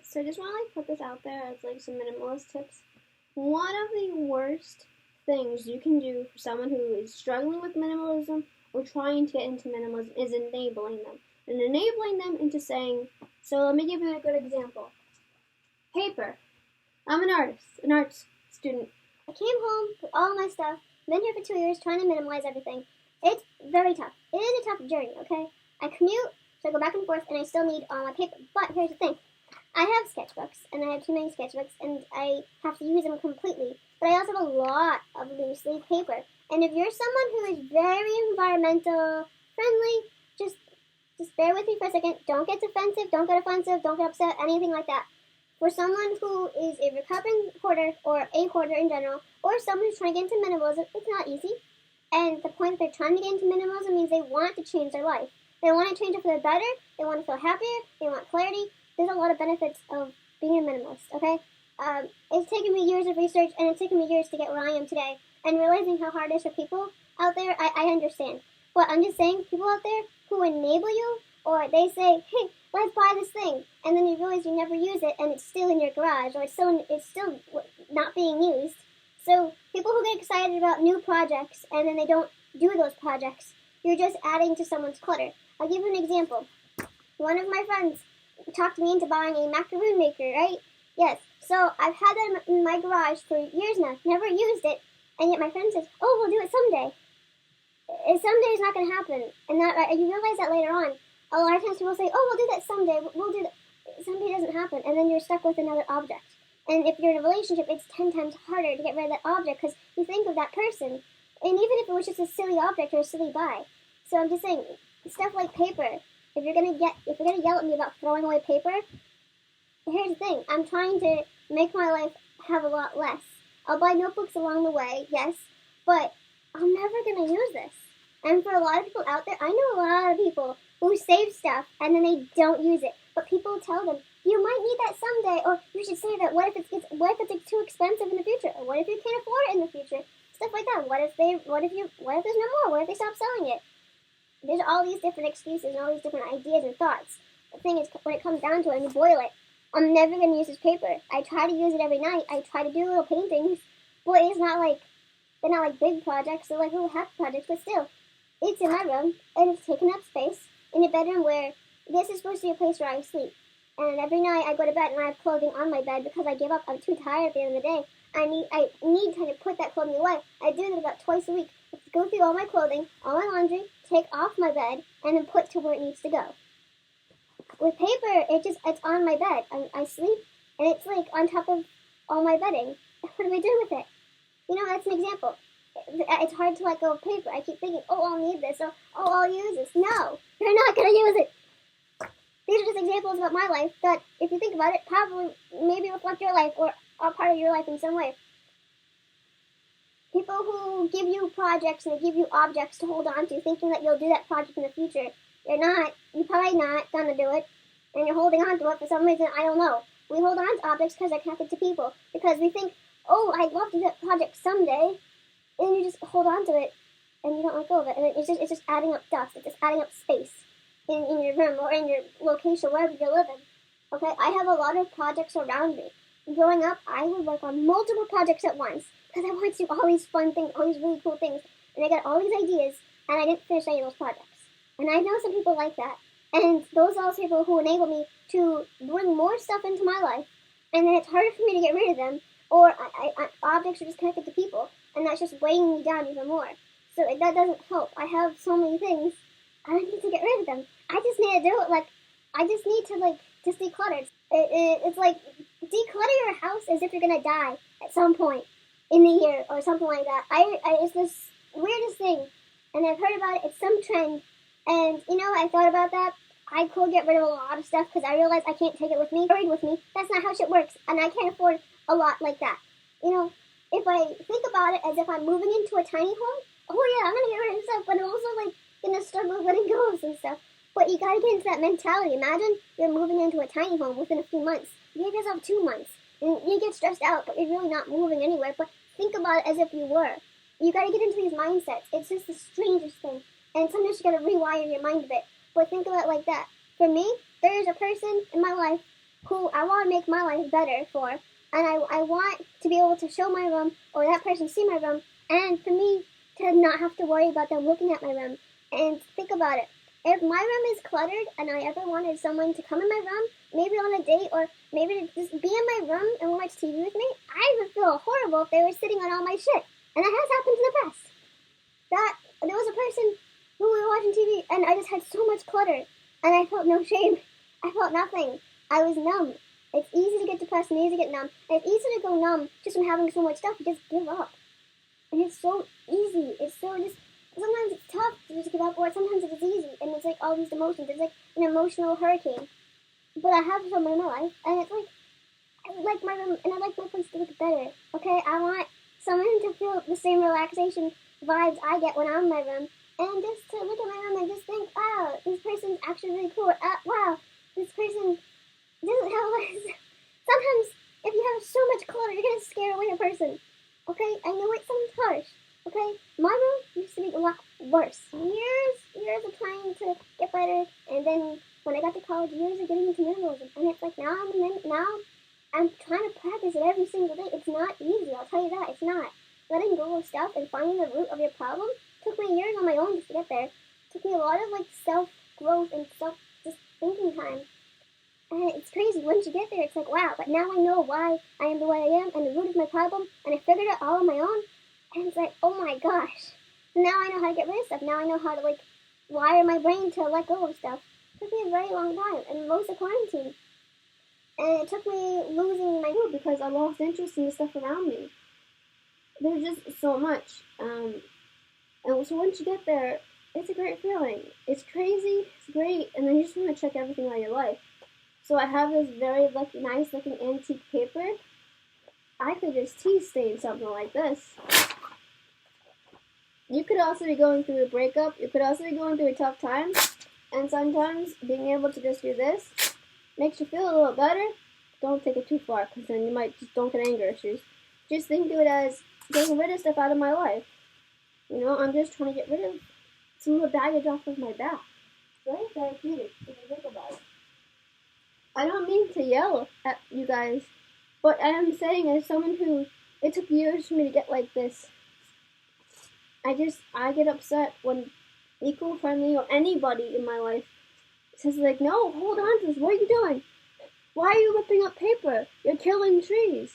So I just want to put this out there as some minimalist tips. One of the worst things you can do for someone who is struggling with minimalism or trying to get into minimalism is enabling them. And enabling them into saying, so let me give you a good example. Paper. I'm an arts student. I came home with all my stuff, been here for 2 years trying to minimize everything. It's very tough. It is a tough journey, okay? I commute, so I go back and forth, and I still need all my paper. But here's the thing. I have sketchbooks, and I have too many sketchbooks, and I have to use them completely. But I also have a lot of loose leaf paper. And if you're someone who is very environmental friendly, just bear with me for a second. Don't get defensive, don't get offensive, don't get upset, anything like that. For someone who is a recovering hoarder, or a hoarder in general, or someone who's trying to get into minimalism, it's not easy. And the point that they're trying to get into minimalism means they want to change their life. They want to change it for the better, they want to feel happier, they want clarity. There's a lot of benefits of being a minimalist, okay? It's taken me years of research, and it's taken me years to get where I am today. And realizing how hard it is for people out there, I understand. But I'm just saying, people out there who enable you, or they say, hey, let's buy this thing, and then you realize you never use it, and it's still in your garage, or it's still not being used. So people who get excited about new projects, and then they don't do those projects, you're just adding to someone's clutter. I'll give you an example. One of my friends talked me into buying a macaroon maker, right? Yes. So I've had that in my garage for years now, never used it, and yet my friend says, oh, we'll do it someday. Someday is not going to happen, and you realize that later on. A lot of times people say, oh, we'll do that someday, we'll do that. Someday doesn't happen, and then you're stuck with another object. And if you're in a relationship, it's 10 times harder to get rid of that object, because you think of that person, and even if it was just a silly object or a silly buy. So I'm just saying, stuff like paper, if you're gonna yell at me about throwing away paper, here's the thing, I'm trying to make my life have a lot less. I'll buy notebooks along the way, yes, but I'm never gonna use this. And for a lot of people out there, I know a lot of people who save stuff and then they don't use it. But people tell them, you might need that someday, or you should save it. What if it's too expensive in the future? Or what if you can't afford it in the future? Stuff like that. What if there's no more? What if they stop selling it? There's all these different excuses and all these different ideas and thoughts. The thing is, when it comes down to it and you boil it, I'm never going to use this paper. I try to use it every night. I try to do little paintings. But it's not they're not like big projects. They're like little happy projects, but still. It's in my room, and it's taking up space in a bedroom where this is supposed to be a place where I sleep. And every night I go to bed and I have clothing on my bed because I give up. I'm too tired at the end of the day. I need time to put that clothing away. I do that about twice a week. I have to go through all my clothing, all my laundry, take off my bed, and then put to where it needs to go. With paper, it's on my bed. I sleep, and it's on top of all my bedding. What do we do with it? That's an example. It's hard to let go of paper. I keep thinking, oh, I'll need this, or oh, I'll use this. No, you're not going to use it. These are just examples about my life that, if you think about it, probably maybe reflect your life or are part of your life in some way. People who give you projects and they give you objects to hold on to, thinking that you'll do that project in the future. You're probably not going to do it, and you're holding on to it for some reason, I don't know. We hold on to objects because they're connected to people, because we think, oh, I'd love to do that project someday. And you just hold on to it, and you don't let go of it, and it's just adding up dust. It's just adding up space in your room or in your location, wherever you're living. Okay, I have a lot of projects around me. Growing up, I would work on multiple projects at once because I wanted to do all these fun things, all these really cool things, and I got all these ideas, and I didn't finish any of those projects. And I know some people like that, and those are also people who enable me to bring more stuff into my life, and then it's harder for me to get rid of them, or objects are just connected to people. And that's just weighing me down even more. So that doesn't help. I have so many things. I need to get rid of them. I just need to do it. I just need to just declutter. It's like declutter your house as if you're gonna die at some point in the year or something like that. It's this weirdest thing, and I've heard about it. It's some trend, and I thought about that. I could get rid of a lot of stuff because I realized I can't take it with me. Carried with me. That's not how shit works, and I can't afford a lot like that. If I think about it as if I'm moving into a tiny home, oh yeah, I'm gonna get rid of stuff, but I'm also gonna struggle with letting go of some stuff. But you gotta get into that mentality. Imagine you're moving into a tiny home within a few months. You give yourself 2 months, and you get stressed out, but you're really not moving anywhere. But think about it as if you were. You gotta get into these mindsets. It's just the strangest thing, and sometimes you gotta rewire your mind a bit. But think about it like that. For me, there is a person in my life who I want to make my life better for, and I want to be able to show my room or that person see my room, and for me to not have to worry about them looking at my room. And think about it. If my room is cluttered and I ever wanted someone to come in my room, maybe on a date or maybe to just be in my room and watch TV with me, I would feel horrible if they were sitting on all my shit. And that has happened in the past. That there was a person who we were watching TV and I just had so much clutter and I felt no shame. I felt nothing. I was numb. It's easy to get depressed and easy to get numb. And it's easy to go numb just from having so much stuff. You just give up. And it's so easy. It's so just, sometimes it's tough to just give up, or sometimes it's easy. And it's like all these emotions. It's like an emotional hurricane. But I have someone in my life, and it's like, I like my room, and I like my place to look better. Okay? I want someone to feel the same relaxation vibes I get when I'm in my room. And just to look at my room and just think, wow, this person's actually really cool. Wow, this person doesn't have less. Sometimes, if you have so much clutter, you're gonna scare away a person. Okay, I know it sounds harsh. Okay, my room used to be a lot worse. Years of trying to get better, and then when I got to college, years of getting into minimalism, and it's like now I'm trying to practice it every single day. It's not easy, I'll tell you that. It's not. Letting go of stuff and finding the root of your problem took me years on my own just to get there. It took me a lot of self growth and just thinking time. And it's crazy. Once you get there, it's like, wow, but now I know why I am the way I am and the root of my problem, and I figured it all on my own. And it's like, oh my gosh. Now I know how to get rid of stuff. Now I know how to, wire my brain to let go of stuff. It took me a very long time, and most of quarantine. And it took me losing my mood because I lost interest in the stuff around me. There's just so much. And so once you get there, it's a great feeling. It's crazy, it's great, and then you just want to check everything out of your life. So I have this very nice looking antique paper. I could just tea stain something like this. You could also be going through a breakup. You could also be going through a tough time. And sometimes being able to just do this makes you feel a little better. Don't take it too far, because then you might just don't get anger issues. Just think of it as getting rid of stuff out of my life. I'm just trying to get rid of some of the baggage off of my back. It's very therapeutic if you think about it. I don't mean to yell at you guys, but I am saying as someone who, it took years for me to get like this. I get upset when eco-friendly or anybody in my life says no, hold on to this, what are you doing? Why are you ripping up paper? You're killing trees.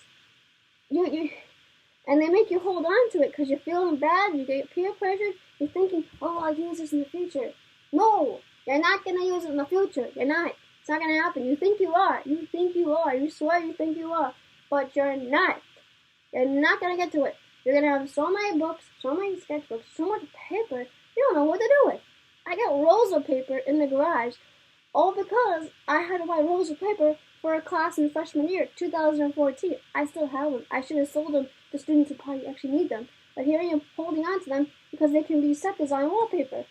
And they make you hold on to it because you're feeling bad, you get peer pressured, you're thinking, oh, I'll use this in the future. No, you're not going to use it in the future. You're not. It's not going to happen. You think you are. You swear you think you are. But you're not. You're not going to get to it. You're going to have so many books, so many sketchbooks, so much paper, you don't know what to do with. I got rolls of paper in the garage, all because I had to buy rolls of paper for a class in freshman year, 2014. I still have them. I should have sold them to students who probably actually need them. But here I am holding on to them because they can be set design wallpaper.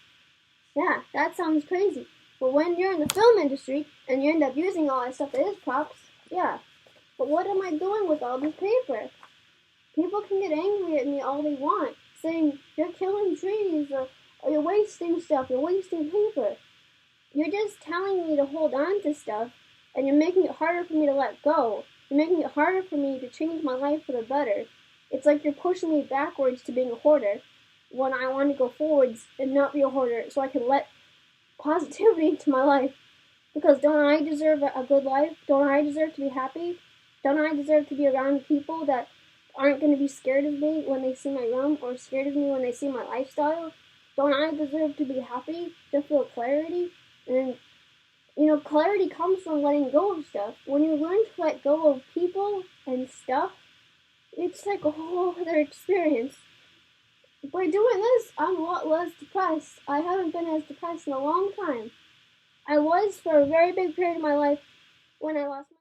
Yeah, that sounds crazy. But when you're in the film industry and you end up using all that stuff that is props, yeah. But what am I doing with all this paper? People can get angry at me all they want, saying you're killing trees or you're wasting stuff, you're wasting paper. You're just telling me to hold on to stuff, and you're making it harder for me to let go. You're making it harder for me to change my life for the better. It's like you're pushing me backwards to being a hoarder when I want to go forwards and not be a hoarder so I can let positivity into my life. Because don't I deserve a good life? Don't I deserve to be happy? Don't I deserve to be around people that aren't going to be scared of me when they see my room or scared of me when they see my lifestyle? Don't I deserve to be happy, to feel clarity? And, clarity comes from letting go of stuff. When you learn to let go of people and stuff, it's like a whole other experience. By doing this, I'm a lot less depressed. I haven't been as depressed in a long time. I was for a very big period of my life when I lost my